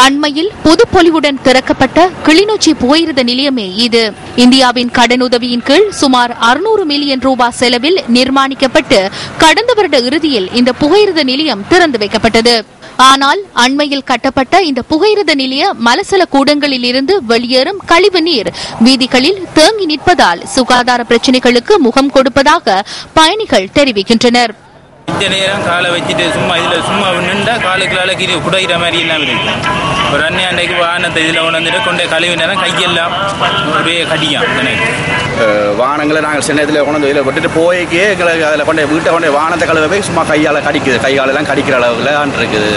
அண்மையில் புதுப்பொலிவுடன் திறக்கப்பட்ட கிளிநொச்சி புகையிரத நிலையமே இது. இந்தியாவின் கடனுதவியின் கீழ் சுமார் 600 மில்லியன் ரூபாய் செலவில் நிர்மாணிக்கப்பட்டு கடந்த வருட இறுதியில் இந்த புகையிரத நிலையம் திறந்து வைக்கப்பட்டது. ஆனால் அண்மையில் கட்டப்பட்ட இந்த புகையிரத நிலைய மலசல கூடங்களில் இருந்து வெளியேறும் கழிவு நீர் வீதிகளில் தேங்கி நிற்பதால் சுகாதார பிரச்சினைகளுக்கு முகம் கொடுப்பதாக பயணிகள் தெரிவிக்கின்றனர். இந்த நேரம் காலை வச்சுட்டு சும்மா நின்றா காலுக்குள்ளால கீழே குடைகிற மாதிரி எல்லாம் இருக்கு. ஒரு அன்னைக்கு வாகனத்தை இதில் உணர்ந்துட்டு கொண்டே கழிவு நேரம் கையெல்லாம் ஒரே கடியாம். வாகனங்களை நாங்கள் சின்ன இதில் கொண்டு இதில் விட்டுட்டு போய்க்கே எங்களுக்கு அதில் கொண்டே வீட்டை கொண்டே வாகனத்தை கழுவ போய் சும்மா கையால் கடிக்குது, கைகாலெல்லாம் கடிக்கிற அளவில் இருக்குது.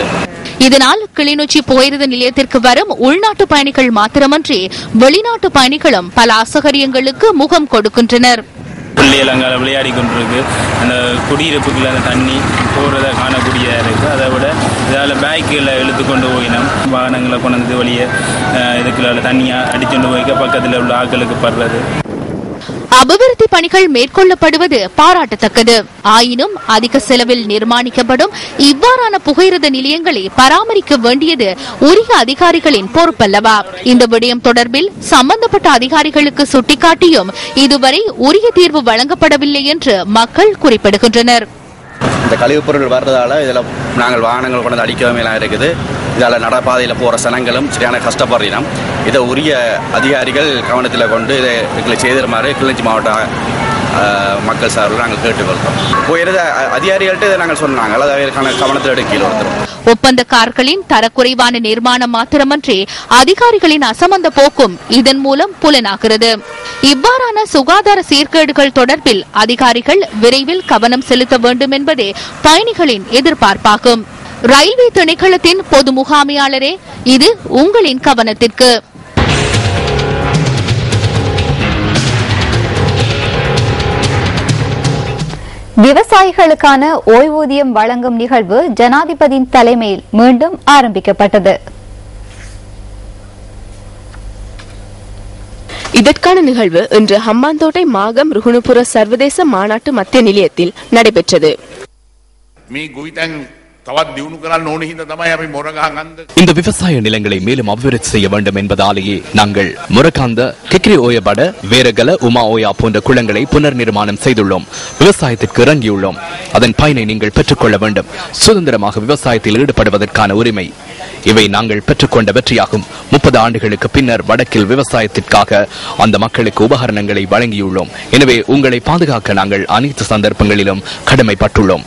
இதனால் கிளிநொச்சி புகையிரத நிலையத்திற்கு வரும் உள்நாட்டு பயணிகள் மாத்திரமன்றி வெளிநாட்டு பயணிகளும் பல அசௌகரியங்களுக்கு முகம் கொடுக்கின்றனர். பிள்ளைகள் அங்கே விளையாடி கொண்டிருக்கு. அந்த குடியிருப்புக்குள்ள அந்த தண்ணி போகிறத காணக்கூடியதாக இருக்குது. அதை விட இதால் பேக்கில் இழுத்து கொண்டு போயினோம். வாகனங்களை கொண்டு வந்து வெளியே இதுக்குள்ள தண்ணியாக அடிச்சுட்டு போய்க்க பக்கத்தில் உள்ள ஆட்களுக்கு படுறது. அபிவிருத்தி பணிகள் மேற்கொள்ளப்படுவது பாராட்டத்தக்கது. ஆயினும் அதிக செலவில் நிர்மாணிக்கப்படும் இவ்வாறான புகையிரத நிலையங்களை பராமரிக்க வேண்டியது உரிய அதிகாரிகளின் பொறுப்பல்லவா? இந்த விடயம் தொடர்பில் சம்பந்தப்பட்ட அதிகாரிகளுக்கு சுட்டிக்காட்டியும் இதுவரை உரிய தீர்வு வழங்கப்படவில்லை என்று மக்கள் குறிப்பிடுகின்றனர். இந்த கழிவுப் பொருள் வர்றதால இதில் நாங்கள் வாகனங்கள் கொண்டு அடிக்கவேலாம் இருக்குது. இதால் நடப்பாதையில் போகிற சனங்களும் சரியான கஷ்டப்படுறோம். இதை உரிய அதிகாரிகள் கவனத்தில் கொண்டு இதை எங்களை செய்திருமாறு கிளிநொச்சி மாவட்ட மக்கள் சார்பில் நாங்கள் கேட்டுக்கொள்கிறோம். போயிருந்த அதிகாரிகள்கிட்ட இதை நாங்கள் சொன்னாங்க, அதற்கான கவனத்தில் எடுக்கீழ் வந்துடும். ஒப்பந்தக்காரர்களின் தரக்குறைவான நிர்மாணம் மாத்திரமன்றி அதிகாரிகளின் அசமந்த போக்கும் இதன் மூலம் புலனாகிறது. இவ்வாறான சுகாதார சீர்கேடுகள் தொடர்பில் அதிகாரிகள் விரைவில் கவனம் செலுத்த வேண்டும் என்பதே பயணிகளின் எதிர்பார்ப்பாகும். ரயில்வே திணைக்களத்தின் பொது முகாமையாளரே, இது உங்களின் கவனத்திற்கு. விவசாயிகளுக்கான ஓய்வூதியம் வழங்கும் நிகழ்வு ஜனாதிபதியின் தலைமையில் மீண்டும் ஆரம்பிக்கப்பட்டது. இதற்கான நிகழ்வு இன்று ஹம்பாந்தோட்டை மாகம் ருகுணுபுர சர்வதேச மாநாட்டு மத்திய நிலையத்தில் நடைபெற்றது. இந்த விவசாய நிலங்களை மேலும் அபிவிருத்தி செய்ய வேண்டும் என்பதாலேயே நாங்கள் முரகாந்த கிக்ரி ஓயபட வேரகல உமா ஓயா போன்ற குளங்களை புனர் நிர்மாணம் செய்துள்ளோம். விவசாயத்திற்கு இறங்கியுள்ளோம். அதன் பயனை நீங்கள் பெற்றுக்கொள்ள வேண்டும். சுதந்திரமாக விவசாயத்தில் ஈடுபடுவதற்கான உரிமை, இவை நாங்கள் பெற்றுக்கொண்ட வெற்றியாகும். 30 ஆண்டுகளுக்கு பின்னர் வடக்கில் விவசாயத்திற்காக அந்த மக்களுக்கு உபகரணங்களை வழங்கியுள்ளோம். எனவே உங்களை பாதுகாக்க நாங்கள் அனைத்து சந்தர்ப்பங்களிலும் கடமைப்பட்டுள்ளோம்.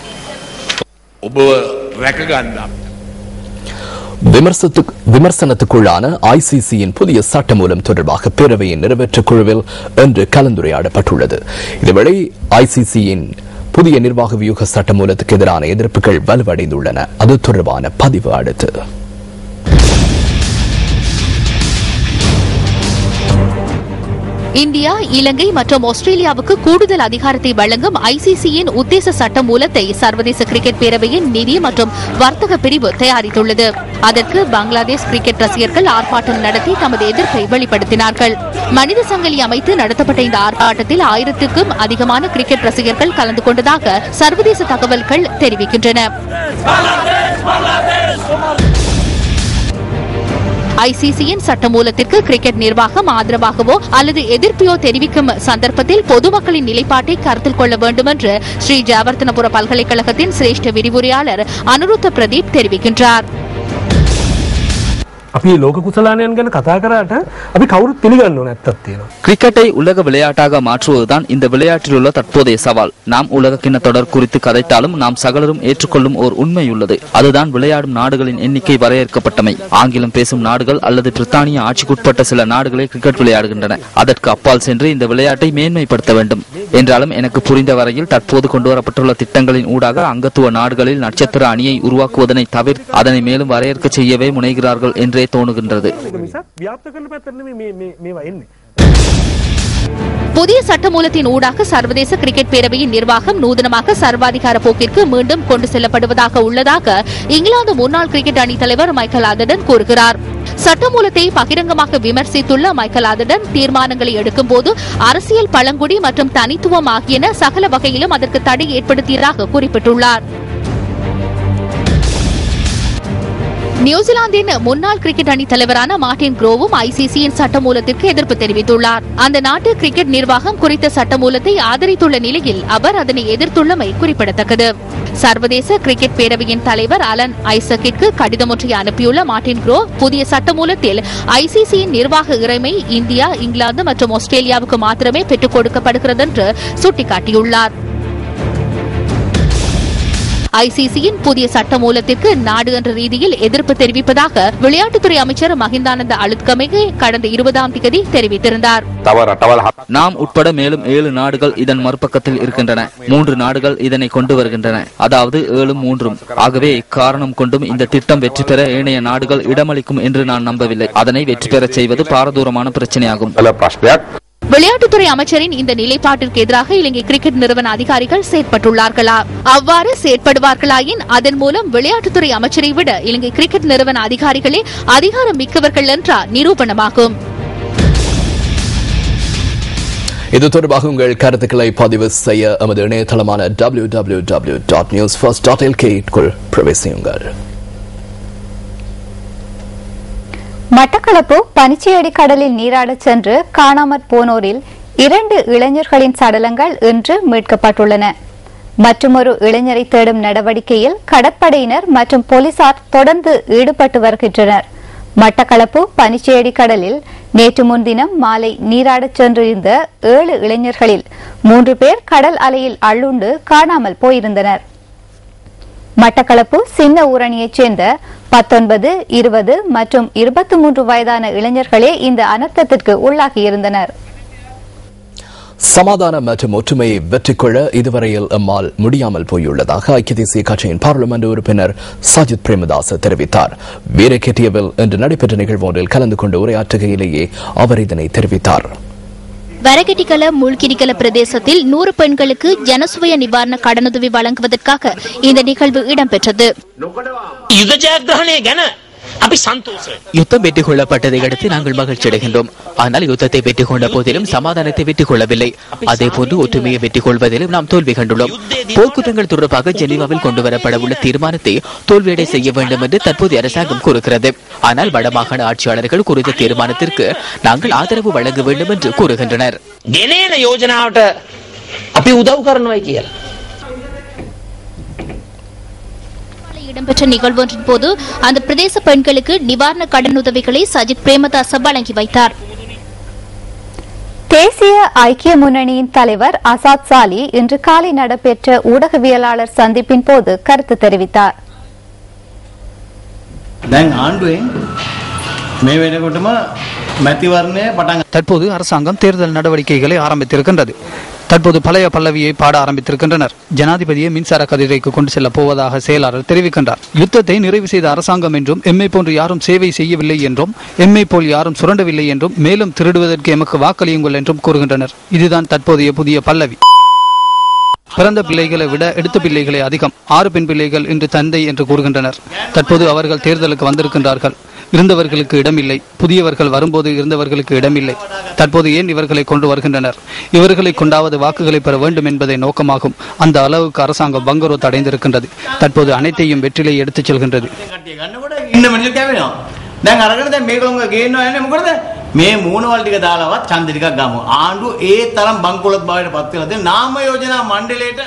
விமர்சனத்துக்குள்ளான ICCயின் புதிய சட்டமூலம் தொடர்பாக பேரவையின் நிறைவேற்று குழுவில் இன்று கலந்துரையாடப்பட்டுள்ளது. இதுவேளை ICCயின் புதிய நிர்வாக வியூக சட்டமூலத்துக்கு எதிரான எதிர்ப்புகள் வலுவடைந்துள்ளன. அது தொடர்பான பதிவு அடுத்து. இந்தியா, இலங்கை மற்றும் ஆஸ்திரேலியாவுக்கு கூடுதல் அதிகாரத்தை வழங்கும் ICCயின் உத்தேச சட்ட மூலத்தை சர்வதேச கிரிக்கெட் பேரவையின் நிதி மற்றும் வர்த்தக பிரிவு தயாரித்துள்ளது. அதற்கு பங்களாதேஷ் கிரிக்கெட் ரசிகர்கள் ஆர்ப்பாட்டம் நடத்தி தமது எதிர்ப்பை வெளிப்படுத்தினார்கள். மனித சங்கிலி அமைத்து நடத்தப்பட்ட இந்த ஆர்ப்பாட்டத்தில் 1000க்கும் அதிகமான கிரிக்கெட் ரசிகர்கள் கலந்து கொண்டதாக சர்வதேச தகவல்கள் தெரிவிக்கின்றன. ICCயின் சட்டமூலத்திற்கு கிரிக்கெட் நிர்வாகம் ஆதரவாகவோ அல்லது எதிர்ப்பையோ தெரிவிக்கும் சந்தர்ப்பத்தில் பொதுமக்களின் நிலைப்பாட்டை கருத்தில் கொள்ள வேண்டும் என்று ஸ்ரீ ஜெயவர்தனபுர பல்கலைக்கழகத்தின் சிரேஷ்ட விரிவுரையாளர் அனுருத்த பிரதீப் தெரிவிக்கின்றார். கிரிக்கெட்டை உலக விளையாட்டாக மாற்றுவதுதான் இந்த விளையாட்டில் உள்ள தற்போதைய சவால். நாம் உலகக்கிண்ண தொடர் குறித்து கதைத்தாலும் நாம் சகலரும் ஏற்றுக்கொள்ளும் ஓர் உண்மை உள்ளது. அதுதான் விளையாடும் நாடுகளின் எண்ணிக்கை வரையறுக்கப்பட்டமை. ஆங்கிலம் பேசும் நாடுகள் அல்லது பிரித்தானிய ஆட்சிக்குட்பட்ட சில நாடுகளே கிரிக்கெட் விளையாடுகின்றன. அதற்கு அப்பால் சென்று இந்த விளையாட்டை மேன்மைப்படுத்த வேண்டும். என்றாலும் எனக்கு புரிந்த வரையில் தற்போது கொண்டுவரப்பட்டுள்ள திட்டங்களின் ஊடாக அங்கத்துவ நாடுகளில் நட்சத்திர அணியை உருவாக்குவதனை தவிர அதனை மேலும் வரையறுக்க செய்யவே முனைகிறார்கள் என்றே தோணுகின்றது. புதிய சட்டமூலத்தின் ஊடாக சர்வதேச கிரிக்கெட் பேரவையின் நிர்வாகம் நூதனமாக சர்வாதிகார போக்கிற்கு மீண்டும் கொண்டு செல்லப்படுவதாக உள்ளதாக இங்கிலாந்து முன்னாள் கிரிக்கெட் அணி தலைவர் மைக்கேல் ஆதர்டன் கூறுகிறார். சட்டமூலத்தை பகிரங்கமாக விமர்சித்துள்ள மைக்கேல் ஆதர்டன் தீர்மானங்களை எடுக்கும் போது அரசியல் பழங்குடி மற்றும் தனித்துவம் ஆகியன சகல வகையிலும் அதற்கு தடை ஏற்படுத்தியதாக குறிப்பிட்டுள்ளார். நியூசிலாந்தின் முன்னாள் கிரிக்கெட் அணி தலைவரான மார்டின் குரோவும் ஐசிசியின் சட்டமூலத்திற்கு எதிர்ப்பு தெரிவித்துள்ளார். அந்த நாட்டு கிரிக்கெட் நிர்வாகம் குறித்த சட்டமூலத்தை ஆதரித்துள்ள நிலையில் அவர் அதனை எதிர்த்துள்ளமை குறிப்பிடத்தக்கது. சர்வதேச கிரிக்கெட் பேரவையின் தலைவர் அலன் ஐசக்கிற்கு கடிதம் ஒன்றை அனுப்பியுள்ள மார்டின் குரோ புதிய சட்டமூலத்தில் ஐசிசியின் நிர்வாக இறைமை இந்தியா, இங்கிலாந்து மற்றும் ஆஸ்திரேலியாவுக்கு மாத்திரமே பெற்றுக் கொடுக்கப்படுகிறது என்று சுட்டிக்காட்டியுள்ளார். ஐசிசியின் புதிய சட்டமூலத்திற்கு நாடு என்ற ரீதியில் எதிர்ப்பு தெரிவிப்பதாக விளையாட்டுத்துறை அமைச்சர் மஹிந்தானந்த அலுத்கமகே கடந்த 20ஆம் தேதி தெரிவித்திருந்தார். நாம் உட்பட மேலும் 7 நாடுகள் இதன் மறுபக்கத்தில் இருக்கின்றன. 3 நாடுகள் இதனை கொண்டு வருகின்றன, அதாவது 7-3. ஆகவே இக்காரணம் கொண்டும் இந்த திட்டம் வெற்றி பெற ஏனைய நாடுகள் இடமளிக்கும் என்று நான் நம்பவில்லை. அதனை வெற்றி பெறச் செய்வது பாரதூரமான பிரச்சனையாகும். விளையாட்டுத்துறை அமைச்சரின் இந்த நிலைப்பாட்டிற்கு எதிராக இலங்கை கிரிக்கெட் நிறுவன அதிகாரிகள் செயற்பட்டுள்ளார்களா? அவ்வாறு செயற்படுவார்களாயின் அதன் மூலம் விளையாட்டுத்துறை அமைச்சரை விட இலங்கை கிரிக்கெட் நிறுவன அதிகாரிகளே அதிகாரம் மிக்கவர்கள் என்ற நிரூபணமாகும். இது தொடர்பாக உங்கள் கருத்துக்களை பதிவு செய்ய எமது இணையதளமான www.newsfirst.lk பிரவேசியுங்கள். மட்டக்களப்பு பனிச்சையடி கடலில் நீராடச் சென்று காணாமற் போனோரில் 2 இளைஞர்களின் சடலங்கள் இன்று மீட்கப்பட்டுள்ளன. மற்றொரு இளைஞரை தேடும் நடவடிக்கையில் கடற்படையினர் மற்றும் போலீசார் தொடர்ந்து ஈடுபட்டு வருகின்றனர். மட்டக்களப்பு பனிச்சையடி கடலில் நேற்று முன்தினம் மாலை நீராடச் சென்றிருந்த 7 இளைஞர்களில் 3 பேர் கடல் அலையில் அள்ளுண்டு காணாமல் போயிருந்தனர். மட்டக்களப்பு சின்ன ஊரணியைச் சேர்ந்த 19, 20 மற்றும் 23 வயதான இளைஞர்களே இந்த அனர்த்தத்திற்கு உள்ளாகியிருந்தனர். சமாதானம் மற்றும் ஒற்றுமையை வெற்றி கொள்ள இதுவரையில் எம்மால் முடியாமல் போயுள்ளதாக ஐக்கிய தேசிய கட்சியின் பாராளுமன்ற உறுப்பினர் சஜித் பிரேமதாஸ் தெரிவித்தார். வீரகேட்டியவில் இன்று நடைபெற்ற நிகழ்வு ஒன்றில் கலந்து கொண்டு உரையாற்றுகையிலேயே அவர் இதனை தெரிவித்தார். வரகெட்டிக்கல மூழ்கிரிக்கல பிரதேசத்தில் 100 பெண்களுக்கு ஜனசுய நிவாரண கடனுதவி வழங்குவதற்காக இந்த நிகழ்வு இடம்பெற்றது. யுத்தம் வெற்றி கொள்ளப்பட்டதை அடுத்து நாங்கள் மகிழ்ச்சி அடைகின்றோம். ஆனால் யுத்தத்தை வெற்றி கொண்ட போதிலும் சமாதானத்தை வெற்றி கொள்ளவில்லை. அதே போன்று ஒற்றுமையை வெற்றி கொள்வதிலும் நாம் தோல்வி கண்டுள்ளோம். போர்க்குற்றங்கள் தொடர்பாக ஜெனீவாவில் கொண்டுவரப்பட உள்ள தீர்மானத்தை தோல்வியடை செய்ய வேண்டும் என்று தற்போதைய அரசாங்கம் கூறுகிறது. ஆனால் வடமாகாண ஆட்சியாளர்கள் குறித்த தீர்மானத்திற்கு நாங்கள் ஆதரவு வழங்க வேண்டும் என்று கூறுகின்றனர். இடம்பெற்ற நிகழ்வொன்றின் போது அந்த பிரதேச பெண்களுக்கு நிவாரண கடனுதவிகளை சஜித் பிரேமதாச வழங்கி வைத்தார். தேசிய ஐக்கிய முன்னணியின் தலைவர் அசாத் சாலி இன்று காலை நடைபெற்ற ஊடகவியலாளர் சந்திப்பின் போது கருத்து தெரிவித்தார். தற்போது அரசாங்கம் தேர்தல் நடவடிக்கைகளை ஆரம்பித்திருக்கின்றது. தற்போது பழைய பல்லவியை பாட ஆரம்பித்திருக்கின்றனர். ஜனாதிபதியை மின்சார கதிரைக்கு கொண்டு செல்ல போவதாக செயலாளர் தெரிவிக்கின்றார். யுத்தத்தை நிறைவு செய்த அரசாங்கம் என்றும் எம்மை போன்று யாரும் சேவை செய்யவில்லை என்றும் எம்மை போல் யாரும் சுரண்டவில்லை என்றும் மேலும் திருடுவதற்கு எமக்கு வாக்களியுங்கள் என்றும் கூறுகின்றனர். இதுதான் தற்போதைய புதிய பல்லவி. பிறந்த பிள்ளைகளை விட எடுத்த பிள்ளைகளே அதிகம். 6 பெண் பிள்ளைகள் இன்று தந்தை என்று கூறுகின்றனர். தற்போது அவர்கள் தேர்தலுக்கு வந்திருக்கின்றார்கள். இருந்தவர்களுக்கு இடமில்லை. புதியவர்கள் வரும்போது இருந்தவர்களுக்கு இடமில்லை. தற்போது ஏன் இவர்களை கொண்டு வருகின்றனர்? இவர்களை கொண்டாவது வாக்குகளை பெற வேண்டும் என்பதை நோக்கமாகும். அந்த அளவுக்கு அரசாங்கம் பங்கரோத் அடைந்திருக்கின்றது. தற்போது அனைத்தையும் வெற்றிலை எடுத்துச் செல்கின்றது. මේ මූණවල ටික දාලවත් ඡන්ද ටිකක් ගමු. ආණ්ඩුව ඒ තරම් බංකොලොත් බවට පත් වෙලා තියෙන නාම යෝජනා මණ්ඩලයට